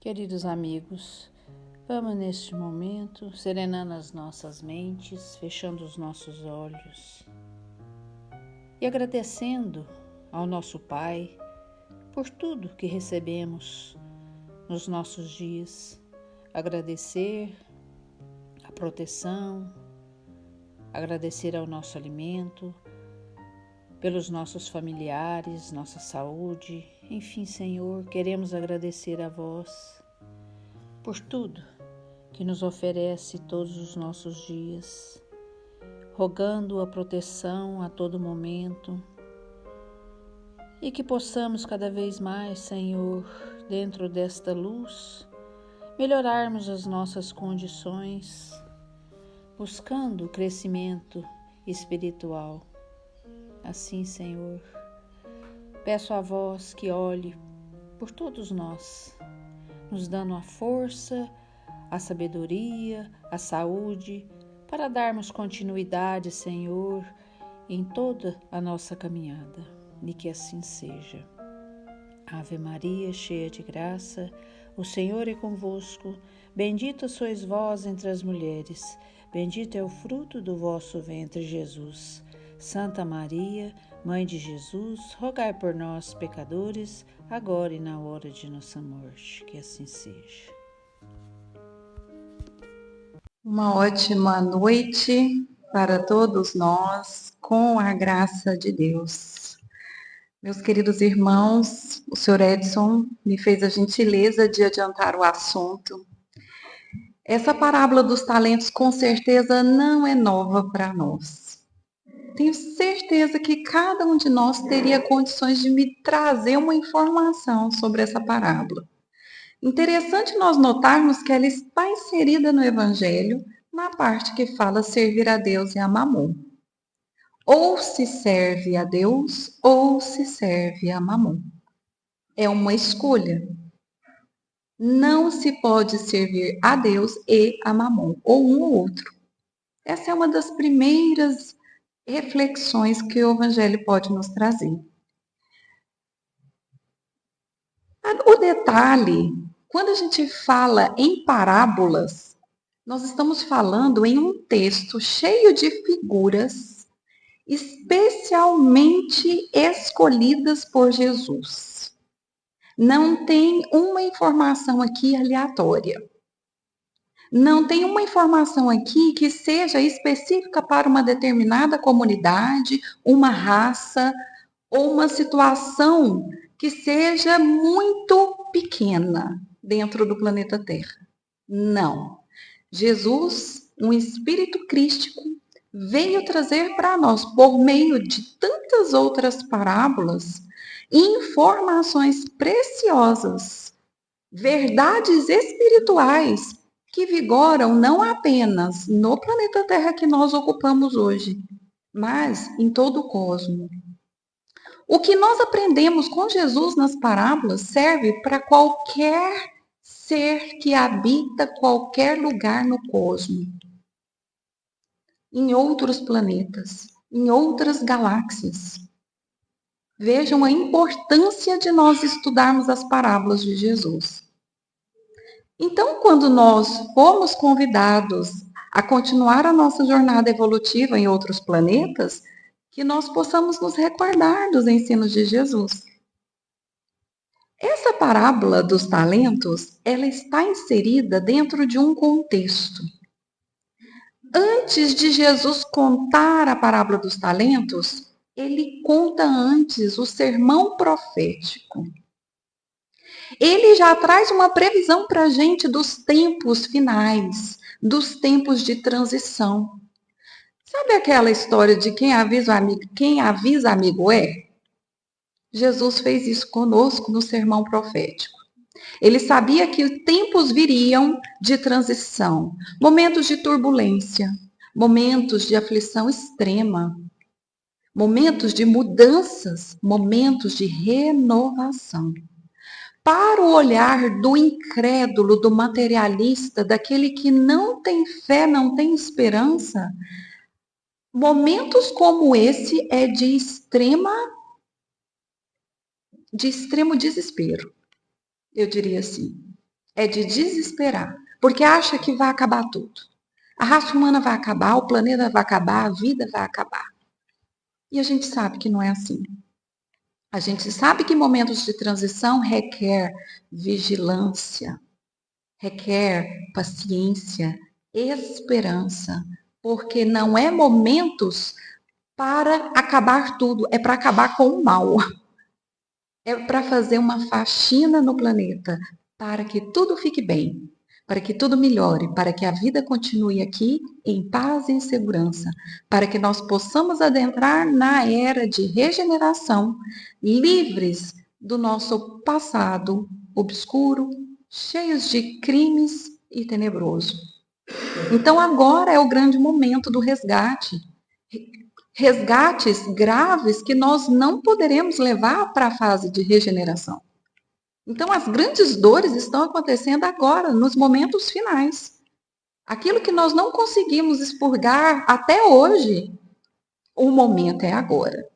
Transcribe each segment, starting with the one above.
Queridos amigos, vamos neste momento serenando as nossas mentes, fechando os nossos olhos e agradecendo ao nosso Pai por tudo que recebemos nos nossos dias. Agradecer a proteção, agradecer ao nosso alimento, pelos nossos familiares, nossa saúde. Enfim, Senhor, queremos agradecer a vós por tudo que nos oferece todos os nossos dias, rogando a proteção a todo momento e que possamos cada vez mais, Senhor, dentro desta luz, melhorarmos as nossas condições, buscando o crescimento espiritual. Assim, Senhor, peço a vós que olhe por todos nós, nos dando a força, a sabedoria, a saúde, para darmos continuidade, Senhor, em toda a nossa caminhada, e que assim seja. Ave Maria, cheia de graça, o Senhor é convosco, bendita sois vós entre as mulheres, bendito é o fruto do vosso ventre, Jesus. Santa Maria, Mãe de Jesus, rogai por nós, pecadores, agora e na hora de nossa morte. Que assim seja. Uma ótima noite para todos nós, com a graça de Deus. Meus queridos irmãos, o Sr. Edson me fez a gentileza de adiantar o assunto. Essa parábola dos talentos, com certeza, não é nova para nós. Tenho certeza que cada um de nós teria condições de me trazer uma informação sobre essa parábola. Interessante nós notarmos que ela está inserida no Evangelho, na parte que fala servir a Deus e a Mamon. Ou se serve a Deus, ou se serve a Mamon. É uma escolha. Não se pode servir a Deus e a Mamon, ou um ou outro. Essa é uma das primeiras reflexões que o Evangelho pode nos trazer. O detalhe, quando a gente fala em parábolas, nós estamos falando em um texto cheio de figuras, especialmente escolhidas por Jesus. Não tem uma informação aqui aleatória. Não tem uma informação aqui que seja específica para uma determinada comunidade, uma raça ou uma situação que seja muito pequena dentro do planeta Terra. Não. Jesus, um espírito crístico, veio trazer para nós, por meio de tantas outras parábolas, informações preciosas, verdades espirituais que vigoram não apenas no planeta Terra que nós ocupamos hoje, mas em todo o cosmos. O que nós aprendemos com Jesus nas parábolas serve para qualquer ser que habita qualquer lugar no cosmos, em outros planetas, em outras galáxias. Vejam a importância de nós estudarmos as parábolas de Jesus. Então, quando nós fomos convidados a continuar a nossa jornada evolutiva em outros planetas, que nós possamos nos recordar dos ensinos de Jesus. Essa parábola dos talentos, ela está inserida dentro de um contexto. Antes de Jesus contar a parábola dos talentos, ele conta antes o sermão profético. Ele já traz uma previsão para a gente dos tempos finais, dos tempos de transição. Sabe aquela história de quem avisa amigo é? Jesus fez isso conosco no sermão profético. Ele sabia que tempos viriam de transição, momentos de turbulência, momentos de aflição extrema, momentos de mudanças, momentos de renovação. Para o olhar do incrédulo, do materialista, daquele que não tem fé, não tem esperança, momentos como esse é de extremo desespero, eu diria assim. é de desesperar, porque acha que vai acabar tudo. A raça humana vai acabar, o planeta vai acabar, a vida vai acabar. E a gente sabe que não é assim. A gente sabe que momentos de transição requer vigilância, requer paciência, esperança, porque não é momentos para acabar tudo, é para acabar com o mal. É para fazer uma faxina no planeta, para que tudo fique bem, para que tudo melhore, para que a vida continue aqui em paz e em segurança, para que nós possamos adentrar na era de regeneração, livres do nosso passado obscuro, cheios de crimes e tenebroso. Então agora é o grande momento do resgate. Resgates graves que nós não poderemos levar para a fase de regeneração. Então, as grandes dores estão acontecendo agora, nos momentos finais. Aquilo que nós não conseguimos expurgar até hoje, o momento é agora.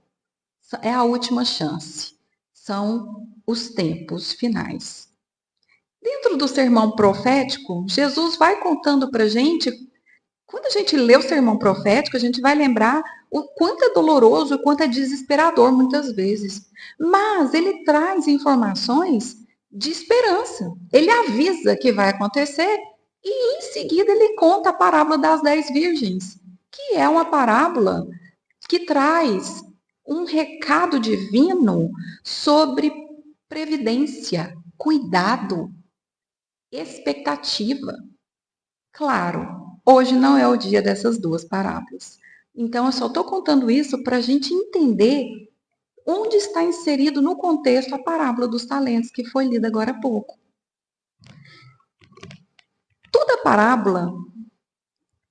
É a última chance. São os tempos finais. Dentro do sermão profético, Jesus vai contando para a gente. Quando a gente lê o sermão profético, a gente vai lembrar o quanto é doloroso, o quanto é desesperador muitas vezes. Mas ele traz informações de esperança. Ele avisa que vai acontecer e em seguida ele conta a parábola das 10 virgens, que é uma parábola que traz um recado divino sobre previdência, cuidado, expectativa. Claro, hoje não é o dia dessas duas parábolas. Então, eu só estou contando isso para a gente entender onde está inserido no contexto a parábola dos talentos, que foi lida agora há pouco. Toda parábola,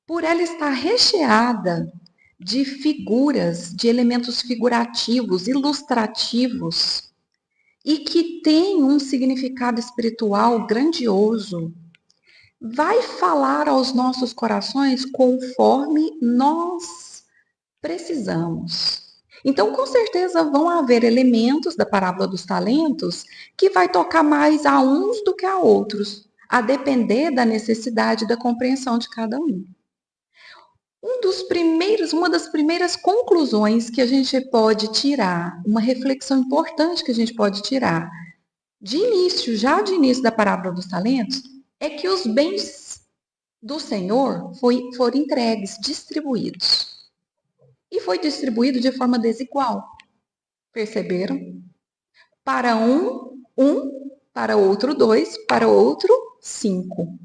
por ela estar recheada de figuras, de elementos figurativos, ilustrativos, e que tem um significado espiritual grandioso, vai falar aos nossos corações conforme nós precisamos. Então, com certeza, vão haver elementos da parábola dos talentos que vai tocar mais a uns do que a outros, a depender da necessidade e da compreensão de cada um. Uma das primeiras conclusões que a gente pode tirar, uma reflexão importante que a gente pode tirar, já de início da parábola dos talentos, é que os bens do Senhor foram entregues, distribuídos. E foi distribuído de forma desigual. Perceberam? Para um, para outro, 2, para outro, 5.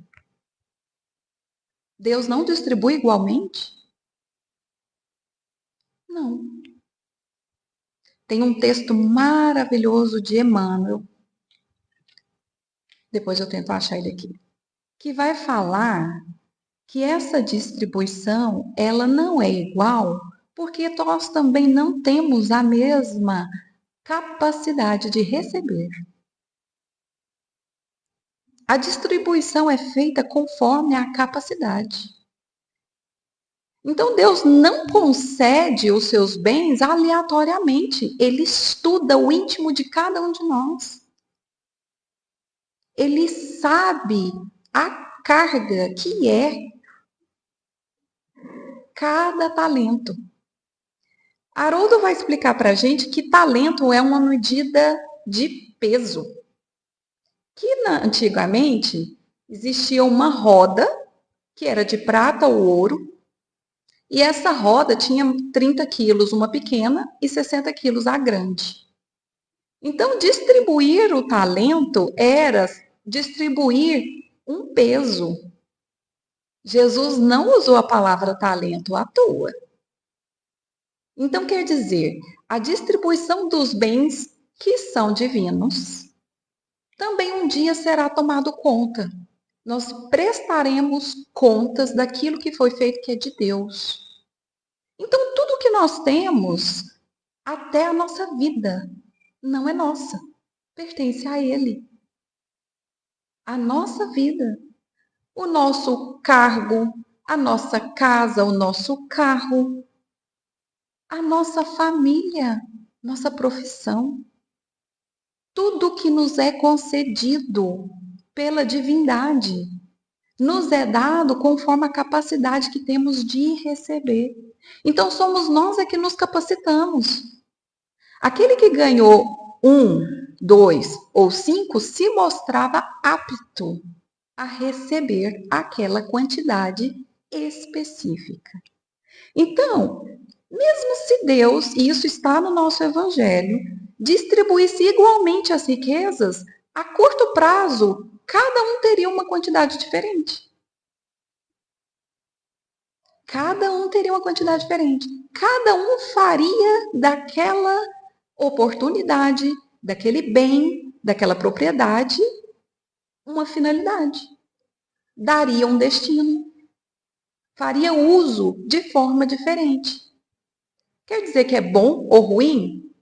Deus não distribui igualmente? Não. Tem um texto maravilhoso de Emmanuel, depois eu tento achar ele aqui, que vai falar que essa distribuição, ela não é igual, porque nós também não temos a mesma capacidade de receber. A distribuição é feita conforme a capacidade. Então, Deus não concede os seus bens aleatoriamente. Ele estuda o íntimo de cada um de nós. Ele sabe a carga que é cada talento. Haroldo vai explicar para a gente que talento é uma medida de peso. Que antigamente existia uma roda que era de prata ou ouro, e essa roda tinha 30 quilos, uma pequena, e 60 quilos, a grande. Então, distribuir o talento era distribuir um peso. Jesus não usou a palavra talento à toa. Então, quer dizer, a distribuição dos bens que são divinos também um dia será tomado conta. Nós prestaremos contas daquilo que foi feito que é de Deus. Então, tudo que nós temos, até a nossa vida, não é nossa, pertence a Ele. A nossa vida, o nosso cargo, a nossa casa, o nosso carro, a nossa família, nossa profissão. Tudo que nos é concedido pela divindade. Nos é dado conforme a capacidade que temos de receber. Então, somos nós que nos capacitamos. Aquele que ganhou 1, 2 ou 5 se mostrava apto a receber aquela quantidade específica. Então, mesmo se Deus, e isso está no nosso Evangelho, distribuísse igualmente as riquezas, a curto prazo, cada um teria uma quantidade diferente. Cada um teria uma quantidade diferente. Cada um faria daquela oportunidade, daquele bem, daquela propriedade, uma finalidade. Daria um destino. Faria uso de forma diferente. Quer dizer que é bom ou ruim?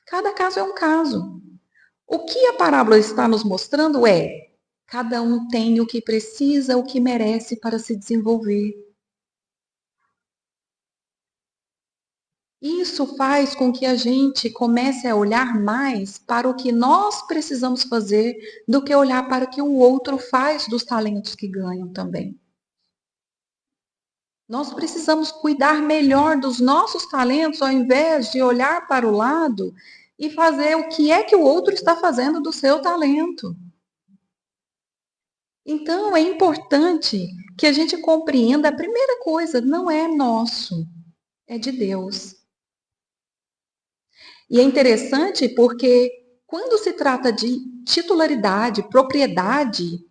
Cada caso é um caso. O que a parábola está nos mostrando é: cada um tem o que precisa, o que merece para se desenvolver. Isso faz com que a gente comece a olhar mais para o que nós precisamos fazer do que olhar para o que o outro faz dos talentos que ganham também. Nós precisamos cuidar melhor dos nossos talentos ao invés de olhar para o lado e fazer o que é que o outro está fazendo do seu talento. Então, é importante que a gente compreenda a primeira coisa: não é nosso, é de Deus. E é interessante porque quando se trata de titularidade, propriedade,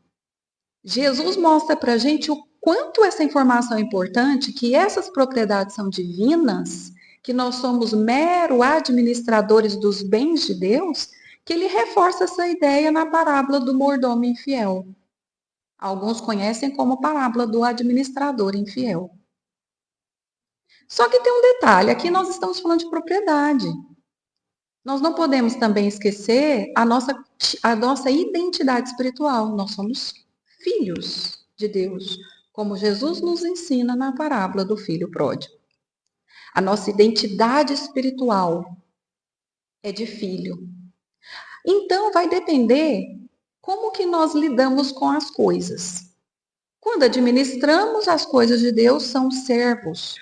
Jesus mostra para a gente o quanto essa informação é importante, que essas propriedades são divinas, que nós somos mero administradores dos bens de Deus, que ele reforça essa ideia na parábola do mordomo infiel. Alguns conhecem como parábola do administrador infiel. Só que tem um detalhe, aqui nós estamos falando de propriedade. Nós não podemos também esquecer a nossa identidade espiritual. Nós somos filhos de Deus, como Jesus nos ensina na parábola do filho pródigo. A nossa identidade espiritual é de filho. Então, vai depender como que nós lidamos com as coisas. Quando administramos as coisas de Deus, são servos.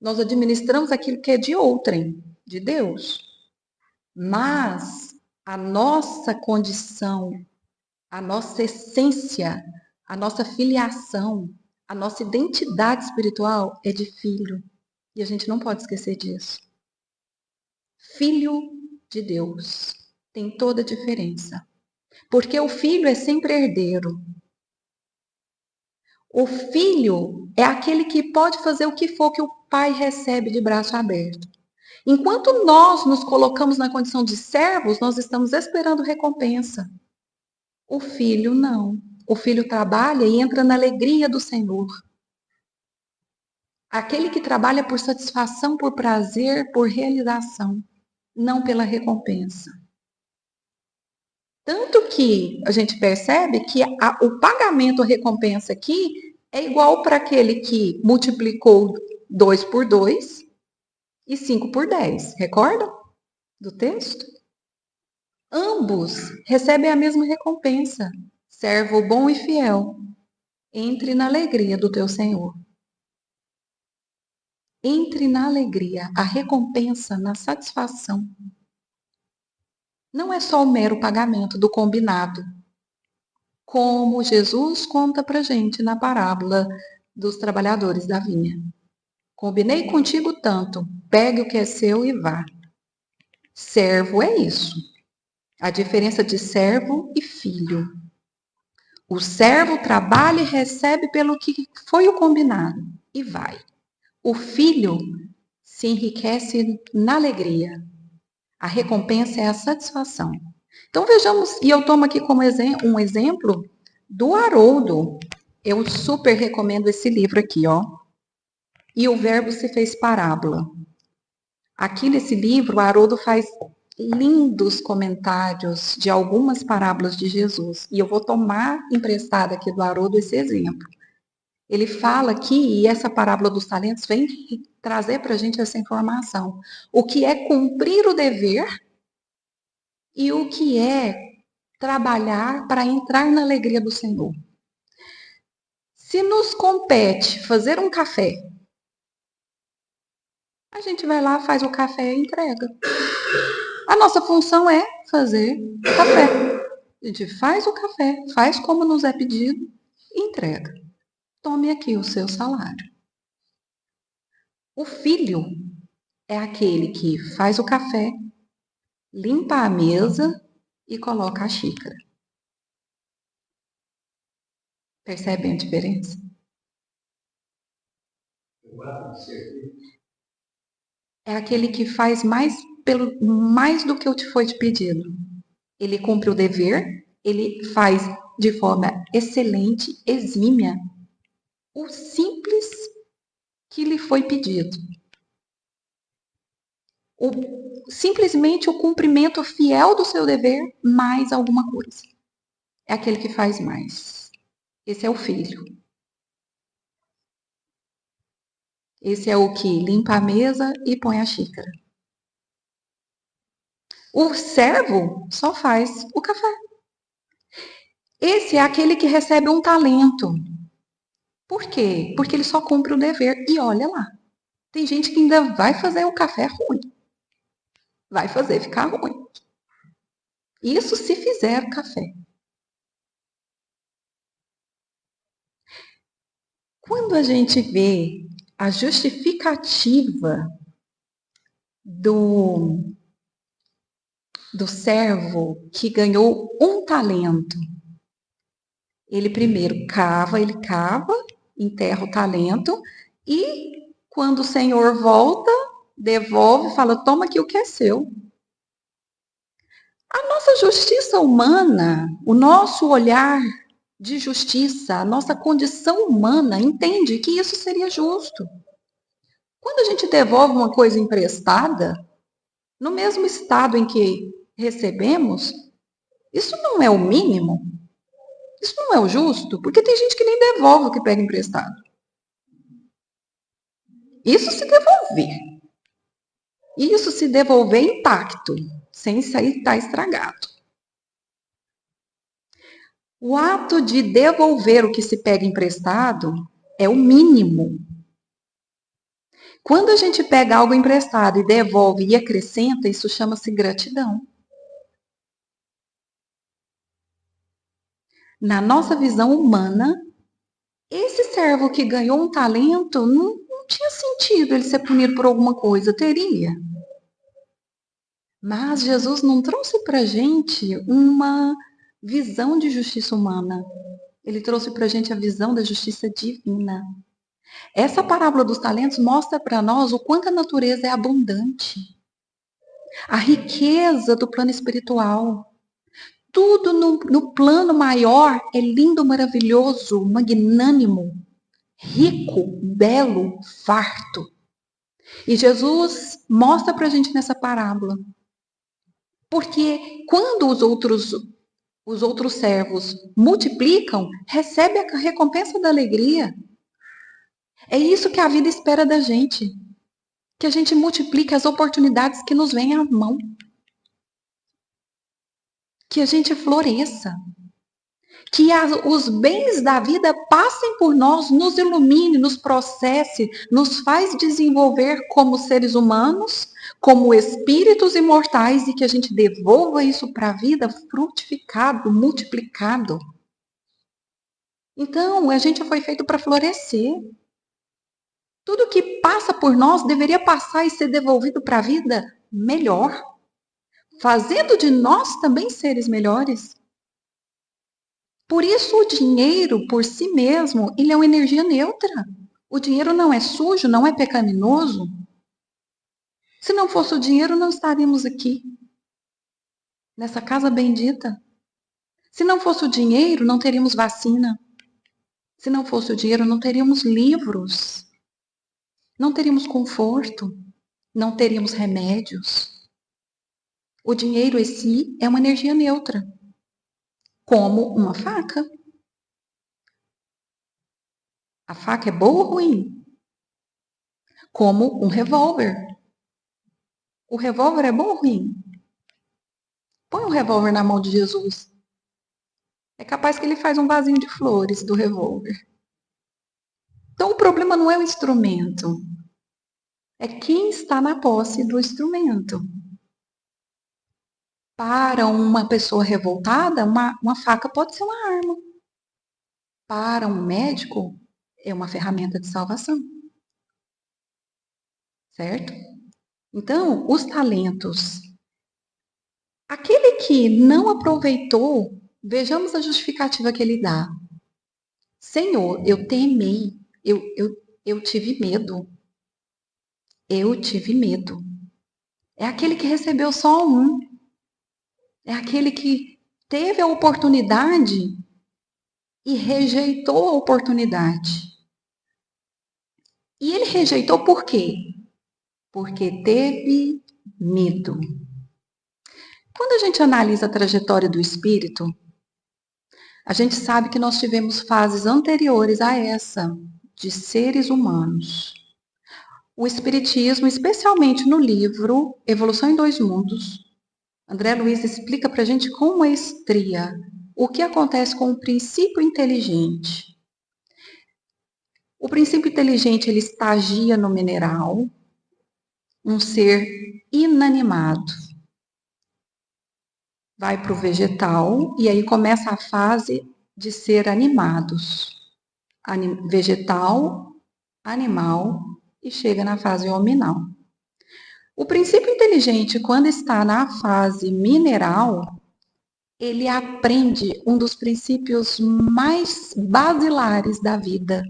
Nós administramos aquilo que é de outrem, de Deus. Mas a nossa condição, a nossa essência, a nossa filiação, a nossa identidade espiritual é de filho. E a gente não pode esquecer disso. Filho de Deus tem toda a diferença. Porque o filho é sempre herdeiro. O filho é aquele que pode fazer o que for que o pai recebe de braço aberto. Enquanto nós nos colocamos na condição de servos, nós estamos esperando recompensa. O filho não. O filho trabalha e entra na alegria do Senhor. Aquele que trabalha por satisfação, por prazer, por realização, não pela recompensa. Tanto que a gente percebe que o pagamento, a recompensa aqui, é igual para aquele que multiplicou 2 por 2 e 5 por 10. Recordam do texto? Ambos recebem a mesma recompensa. Servo bom e fiel, entre na alegria do teu Senhor. Entre na alegria, a recompensa, na satisfação. Não é só o mero pagamento do combinado, como Jesus conta pra gente na parábola dos trabalhadores da vinha. Combinei contigo tanto, pegue o que é seu e vá. Servo é isso. A diferença de servo e filho. O servo trabalha e recebe pelo que foi o combinado e vai. O filho se enriquece na alegria. A recompensa é a satisfação. Então vejamos, e eu tomo aqui como um exemplo do Haroldo. Eu super recomendo esse livro aqui, ó. E o verbo se fez parábola. Aqui nesse livro, o Haroldo faz lindos comentários de algumas parábolas de Jesus. E eu vou tomar emprestado aqui do Haroldo esse exemplo. Ele fala aqui, e essa parábola dos talentos vem trazer para a gente essa informação. O que é cumprir o dever e o que é trabalhar para entrar na alegria do Senhor. Se nos compete fazer um café, a gente vai lá, faz o café e entrega. A nossa função é fazer o café. A gente faz o café, faz como nos é pedido e entrega. Tome aqui o seu salário. O filho é aquele que faz o café, limpa a mesa e coloca a xícara. Percebem a diferença? É aquele que faz mais do que te foi te pedido. Ele cumpre o dever, ele faz de forma excelente, exímia, o simples que lhe foi pedido. Simplesmente o cumprimento fiel do seu dever, mais alguma coisa. É aquele que faz mais. Esse é o filho. Esse é o que limpa a mesa e põe a xícara. O servo só faz o café. Esse é aquele que recebe um talento. Por quê? Porque ele só cumpre o dever. E olha lá, tem gente que ainda vai fazer o café ruim. Vai fazer ficar ruim. Isso se fizer o café. Quando a gente vê a justificativa do servo que ganhou um talento, ele primeiro ele cava, enterra o talento e quando o Senhor volta, devolve, fala, toma aqui o que é seu. A nossa justiça humana, o nosso olhar de justiça, a nossa condição humana entende que isso seria justo. Quando a gente devolve uma coisa emprestada, no mesmo estado em que recebemos, isso não é o mínimo? Isso não é o justo? Porque tem gente que nem devolve o que pega emprestado. Isso se devolver. Isso se devolver intacto, sem sair tá estragado. O ato de devolver o que se pega emprestado é o mínimo. Quando a gente pega algo emprestado e devolve e acrescenta, isso chama-se gratidão. Na nossa visão humana, esse servo que ganhou um talento, não tinha sentido ele ser punido por alguma coisa, teria. Mas Jesus não trouxe para a gente uma visão de justiça humana. Ele trouxe para a gente a visão da justiça divina. Essa parábola dos talentos mostra para nós o quanto a natureza é abundante. A riqueza do plano espiritual. Tudo no plano maior é lindo, maravilhoso, magnânimo, rico, belo, farto. E Jesus mostra para a gente nessa parábola. Porque quando os outros servos multiplicam, recebe a recompensa da alegria. É isso que a vida espera da gente. Que a gente multiplique as oportunidades que nos vêm à mão. Que a gente floresça. Que os bens da vida passem por nós, nos ilumine, nos processe, nos faz desenvolver como seres humanos, como espíritos imortais e que a gente devolva isso para a vida frutificado, multiplicado. Então, a gente foi feito para florescer. Tudo que passa por nós deveria passar e ser devolvido para a vida melhor, fazendo de nós também seres melhores. Por isso o dinheiro, por si mesmo, ele é uma energia neutra. O dinheiro não é sujo, não é pecaminoso. Se não fosse o dinheiro, não estaríamos aqui, nessa casa bendita. Se não fosse o dinheiro, não teríamos vacina. Se não fosse o dinheiro, não teríamos livros. Não teríamos conforto. Não teríamos remédios. O dinheiro em si é uma energia neutra, como uma faca. A faca é boa ou ruim? Como um revólver. O revólver é bom ou ruim? Põe um revólver na mão de Jesus. É capaz que ele faz um vasinho de flores do revólver. Então, o problema não é o instrumento, é quem está na posse do instrumento. Para uma pessoa revoltada, uma faca pode ser uma arma. Para um médico, é uma ferramenta de salvação. Certo? Então, os talentos. Aquele que não aproveitou, vejamos a justificativa que ele dá. Senhor, eu temei, eu tive medo. Eu tive medo. É aquele que recebeu só um. É aquele que teve a oportunidade e rejeitou a oportunidade. E ele rejeitou por quê? Porque teve medo. Quando a gente analisa a trajetória do espírito, a gente sabe que nós tivemos fases anteriores a essa, de seres humanos. O espiritismo, especialmente no livro Evolução em Dois Mundos, André Luiz explica para a gente com maestria o que acontece com o princípio inteligente. O princípio inteligente, ele estagia no mineral, um ser inanimado. Vai para o vegetal e aí começa a fase de ser animados. Vegetal, animal e chega na fase hominal. O princípio inteligente, quando está na fase mineral, ele aprende um dos princípios mais basilares da vida,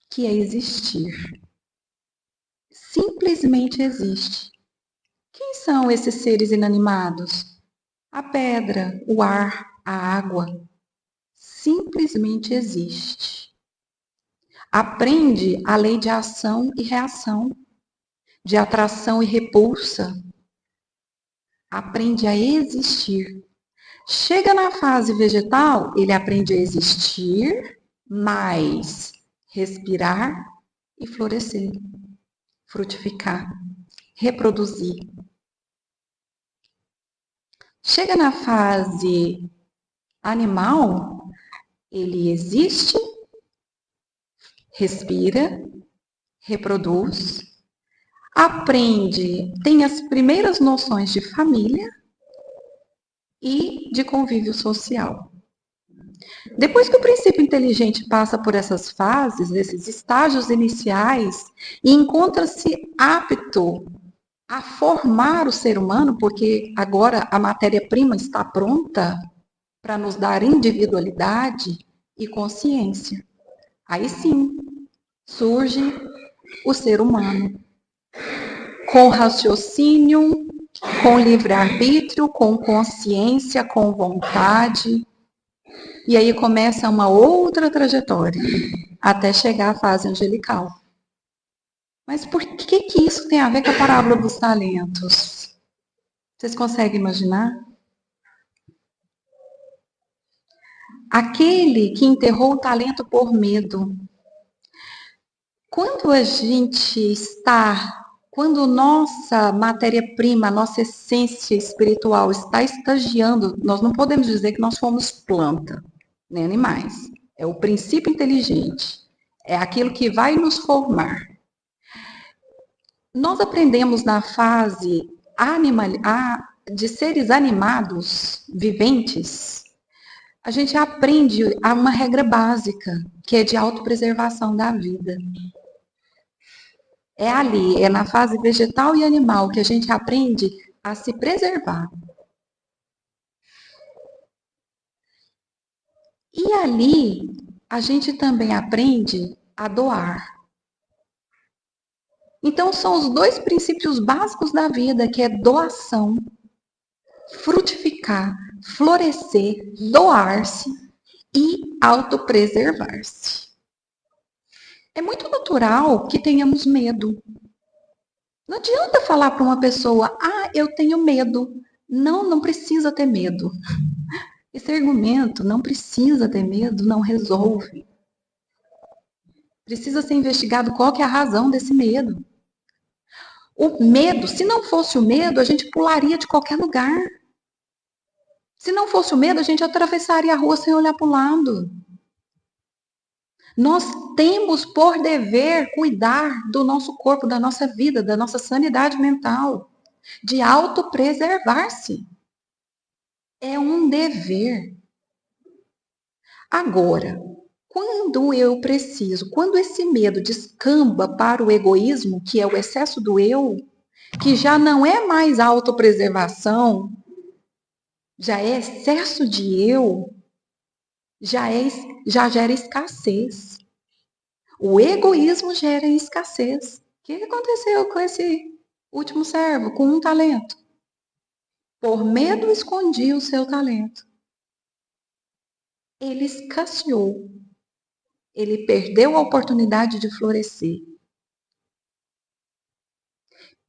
que é existir. Simplesmente existe. Quem são esses seres inanimados? A pedra, o ar, a água. Simplesmente existe. Aprende a lei de ação e reação, de atração e repulsa. Aprende a existir. Chega na fase vegetal, ele aprende a existir, mais respirar e florescer, frutificar, reproduzir. Chega na fase animal, ele existe, respira, reproduz, aprende, tem as primeiras noções de família e de convívio social. Depois que o princípio inteligente passa por essas fases, esses estágios iniciais, e encontra-se apto a formar o ser humano, porque agora a matéria-prima está pronta para nos dar individualidade e consciência. Aí sim, surge o ser humano, com raciocínio, com livre-arbítrio, com consciência, com vontade. E aí começa uma outra trajetória, até chegar à fase angelical. Mas por que isso tem a ver com a parábola dos talentos? Vocês conseguem imaginar? Aquele que enterrou o talento por medo. Quando nossa matéria-prima, nossa essência espiritual está estagiando, nós não podemos dizer que nós fomos planta, nem animais. É o princípio inteligente. É aquilo que vai nos formar. Nós aprendemos na fase de seres animados, viventes, a gente aprende uma regra básica, que é de autopreservação da vida. É ali, é na fase vegetal e animal que a gente aprende a se preservar. E ali, a gente também aprende a doar. Então, são os dois princípios básicos da vida, que é doação, frutificar, florescer, doar-se e autopreservar-se. É muito natural que tenhamos medo. Não adianta falar para uma pessoa, eu tenho medo. Não, não precisa ter medo. Esse argumento, não precisa ter medo, não resolve. Precisa ser investigado qual que é a razão desse medo. O medo, se não fosse o medo, a gente pularia de qualquer lugar. Se não fosse o medo, a gente atravessaria a rua sem olhar para o lado. Nós temos por dever cuidar do nosso corpo, da nossa vida, da nossa sanidade mental, de autopreservar-se. É um dever. Agora, quando eu preciso, quando esse medo descamba para o egoísmo, que é o excesso do eu, que já não é mais autopreservação, já é excesso de eu, já gera escassez. O egoísmo gera escassez. O que aconteceu com esse último servo, com um talento? Por medo escondia o seu talento. Ele escasseou. Ele perdeu a oportunidade de florescer.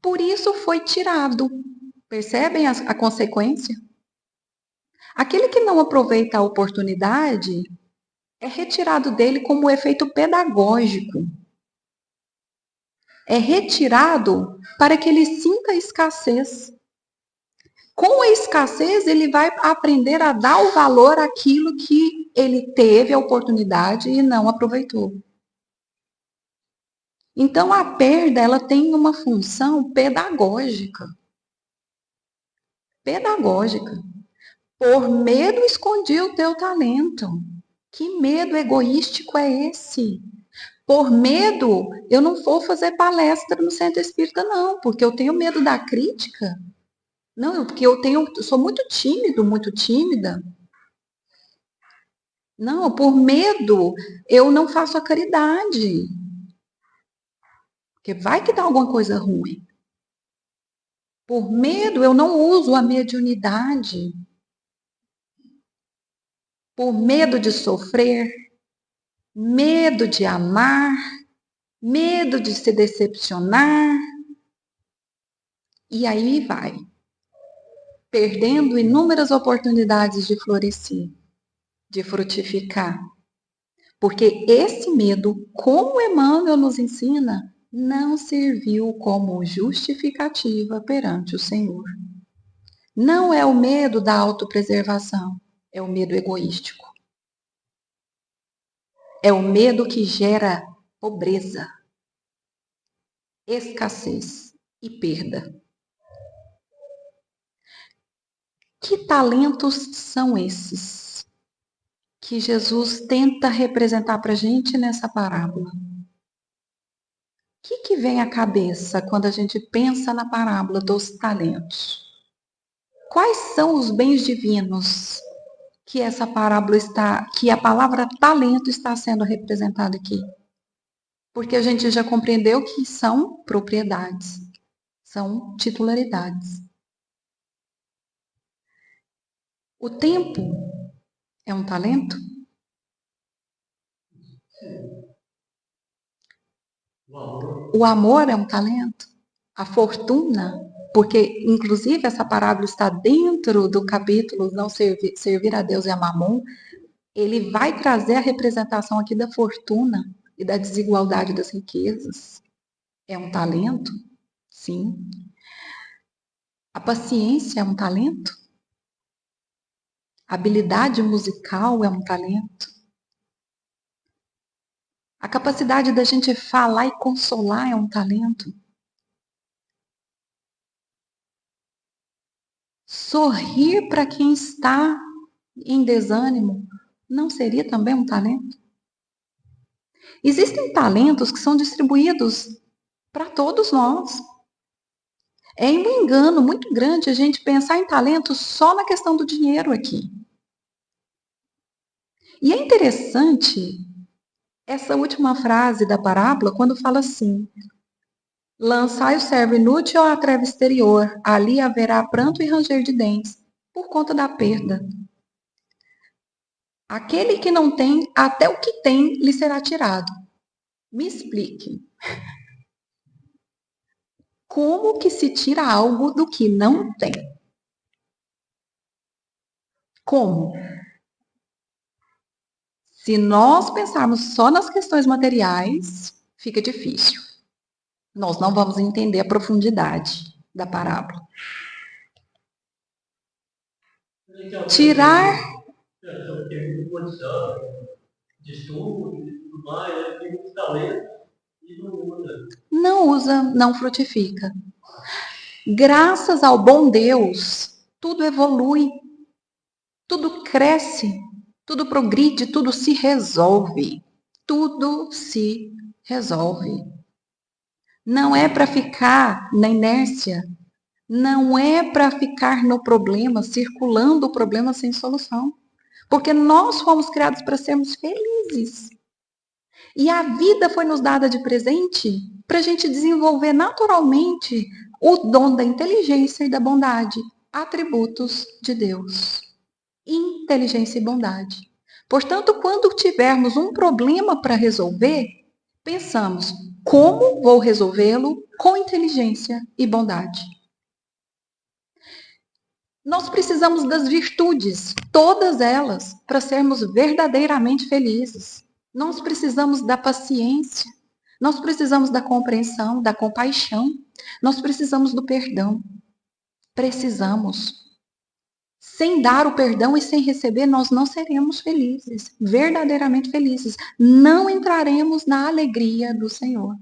Por isso foi tirado. Percebem a consequência? Aquele que não aproveita a oportunidade é retirado dele como efeito pedagógico. É retirado para que ele sinta a escassez. Com a escassez, ele vai aprender a dar o valor àquilo que ele teve a oportunidade e não aproveitou. Então, a perda, ela tem uma função pedagógica. Pedagógica. Por medo, escondi o teu talento. Que medo egoístico é esse? Por medo, eu não vou fazer palestra no centro espírita, não, porque eu tenho medo da crítica. Não, porque eu sou muito tímido, muito tímida. Não, por medo, eu não faço a caridade. Porque vai que dá alguma coisa ruim. Por medo, eu não uso a mediunidade. Por medo de sofrer, medo de amar, medo de se decepcionar. E aí vai. Perdendo inúmeras oportunidades de florescer, de frutificar. Porque esse medo, como Emmanuel nos ensina, não serviu como justificativa perante o Senhor. Não é o medo da autopreservação, é o medo egoístico. É o medo que gera pobreza, escassez e perda. Que talentos são esses que Jesus tenta representar para a gente nessa parábola? O que vem à cabeça quando a gente pensa na parábola dos talentos? Quais são os bens divinos que essa parábola que a palavra talento está sendo representada aqui? Porque a gente já compreendeu que são propriedades, são titularidades. O tempo é um talento? O amor é um talento? A fortuna? Porque, inclusive, essa parábola está dentro do capítulo Não servir a Deus e a Mamon. Ele vai trazer a representação aqui da fortuna e da desigualdade das riquezas. É um talento? Sim. A paciência é um talento? A habilidade musical é um talento? A capacidade da gente falar e consolar é um talento? Sorrir para quem está em desânimo não seria também um talento? Existem talentos que são distribuídos para todos nós. É um engano muito grande a gente pensar em talentos só na questão do dinheiro aqui. E é interessante essa última frase da parábola quando fala assim: lançai o servo inútil à treva exterior, ali haverá pranto e ranger de dentes, por conta da perda. Aquele que não tem, até o que tem lhe será tirado. Me explique. Como que se tira algo do que não tem? Como? Se nós pensarmos só nas questões materiais, fica difícil. Nós não vamos entender a profundidade da parábola. Tirar tem condição de estudo e tudo mais, tem muitos talentos e não usa, não frutifica. Graças ao bom Deus, tudo evolui, tudo cresce, tudo progride, tudo se resolve. Tudo se resolve. Não é para ficar na inércia, não é para ficar no problema, circulando o problema sem solução. Porque nós fomos criados para sermos felizes. E a vida foi nos dada de presente para a gente desenvolver naturalmente o dom da inteligência e da bondade, atributos de Deus. Inteligência e bondade. Portanto, quando tivermos um problema para resolver, pensamos, como vou resolvê-lo com inteligência e bondade? Nós precisamos das virtudes, todas elas, para sermos verdadeiramente felizes. Nós precisamos da paciência, nós precisamos da compreensão, da compaixão, nós precisamos do perdão. Precisamos. Sem dar o perdão e sem receber, nós não seremos felizes, verdadeiramente felizes. Não entraremos na alegria do Senhor.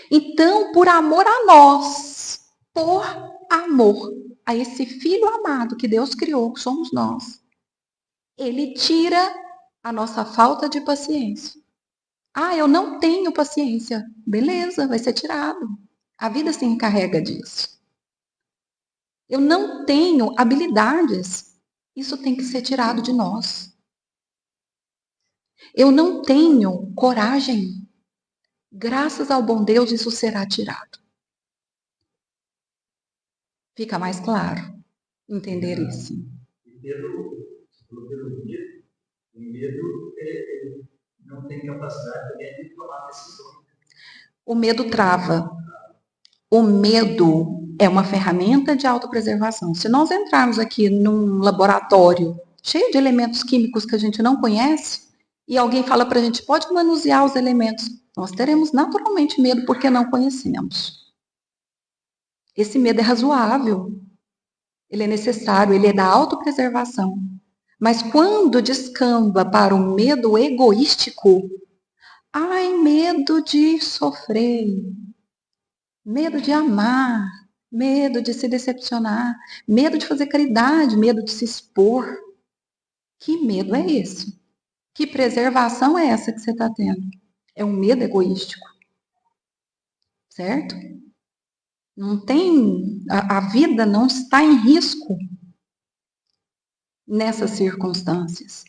Então, por amor a nós, por amor a esse filho amado que Deus criou, que somos nós, ele tira a nossa falta de paciência. Ah, eu não tenho paciência. Beleza, vai ser tirado. A vida se encarrega disso. Eu não tenho habilidades. Isso tem que ser tirado de nós. Eu não tenho coragem. Graças ao bom Deus, isso será tirado. Fica mais claro entender isso. O medo não tem capacidade de tomar decisões. O medo trava. O medo é uma ferramenta de autopreservação. Se nós entrarmos aqui num laboratório cheio de elementos químicos que a gente não conhece, e alguém fala para a gente, pode manusear os elementos, nós teremos naturalmente medo porque não conhecemos. Esse medo é razoável, ele é necessário, ele é da autopreservação. Mas quando descamba para o medo egoístico, ai, medo de sofrer, medo de amar, medo de se decepcionar, medo de fazer caridade, medo de se expor. Que medo é esse? Que preservação é essa que você está tendo? É um medo egoístico. Certo? Não tem, a vida não está em risco nessas circunstâncias.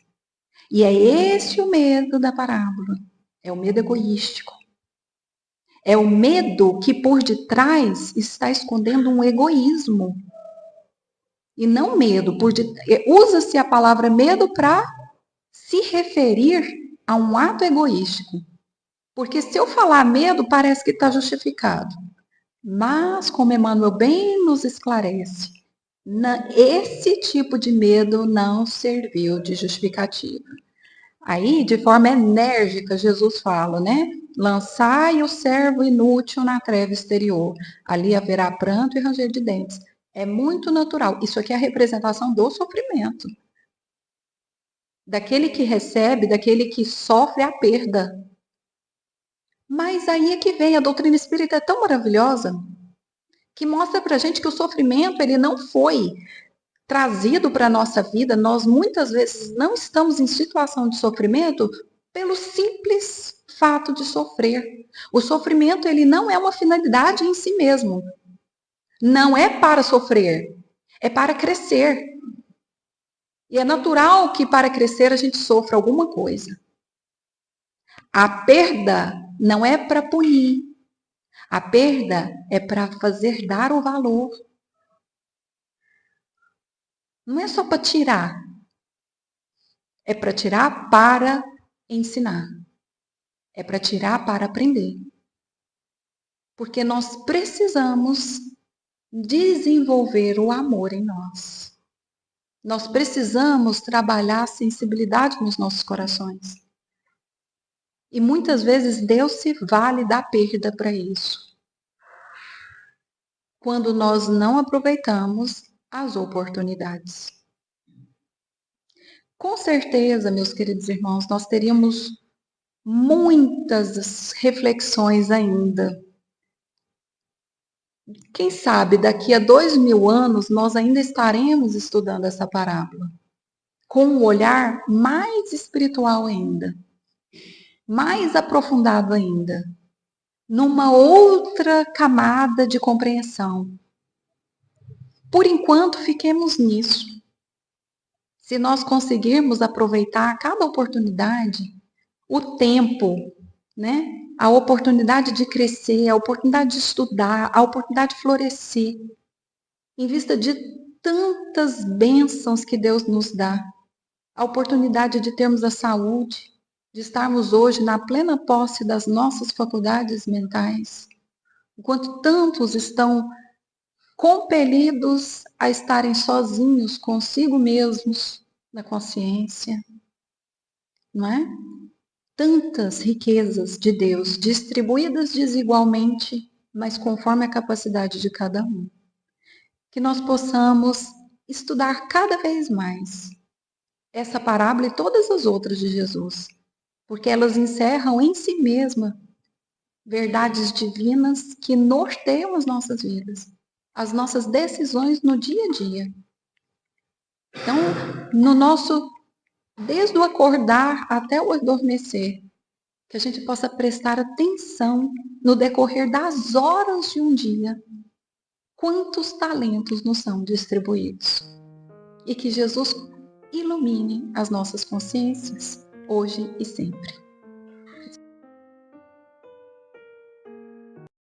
E é esse o medo da parábola. É o medo egoístico. É o medo que por detrás está escondendo um egoísmo. E não medo. Usa-se a palavra medo para se referir a um ato egoístico. Porque se eu falar medo, parece que está justificado. Mas, como Emmanuel bem nos esclarece, esse tipo de medo não serviu de justificativa. Aí, de forma enérgica, Jesus fala, né? Lançai o servo inútil na treva exterior. Ali haverá pranto e ranger de dentes. É muito natural. Isso aqui é a representação do sofrimento. Daquele que recebe, daquele que sofre a perda. Mas aí é que vem, a doutrina espírita é tão maravilhosa, que mostra pra gente que o sofrimento, ele não foi trazido para a nossa vida. Nós muitas vezes não estamos em situação de sofrimento pelo simples fato de sofrer. O sofrimento, ele não é uma finalidade em si mesmo. Não é para sofrer, é para crescer. E é natural que para crescer a gente sofra alguma coisa. A perda não é para punir. A perda é para fazer dar o valor. Não é só para tirar. É para tirar para ensinar. É para tirar para aprender. Porque nós precisamos desenvolver o amor em nós. Nós precisamos trabalhar a sensibilidade nos nossos corações. E muitas vezes Deus se vale da perda para isso. Quando nós não aproveitamos as oportunidades. Com certeza, meus queridos irmãos, nós teríamos muitas reflexões ainda. Quem sabe daqui a 2000 anos nós ainda estaremos estudando essa parábola, com um olhar mais espiritual ainda, mais aprofundado ainda, numa outra camada de compreensão. Por enquanto, fiquemos nisso. Se nós conseguirmos aproveitar cada oportunidade, o tempo, né? A oportunidade de crescer, a oportunidade de estudar, a oportunidade de florescer, em vista de tantas bênçãos que Deus nos dá, a oportunidade de termos a saúde, de estarmos hoje na plena posse das nossas faculdades mentais, enquanto tantos estão compelidos a estarem sozinhos consigo mesmos na consciência, não é? Tantas riquezas de Deus distribuídas desigualmente, mas conforme a capacidade de cada um. Que nós possamos estudar cada vez mais essa parábola e todas as outras de Jesus, porque elas encerram em si mesma verdades divinas que norteiam as nossas vidas, as nossas decisões no dia a dia. Então, desde o acordar até o adormecer, que a gente possa prestar atenção no decorrer das horas de um dia, quantos talentos nos são distribuídos. E que Jesus ilumine as nossas consciências, hoje e sempre.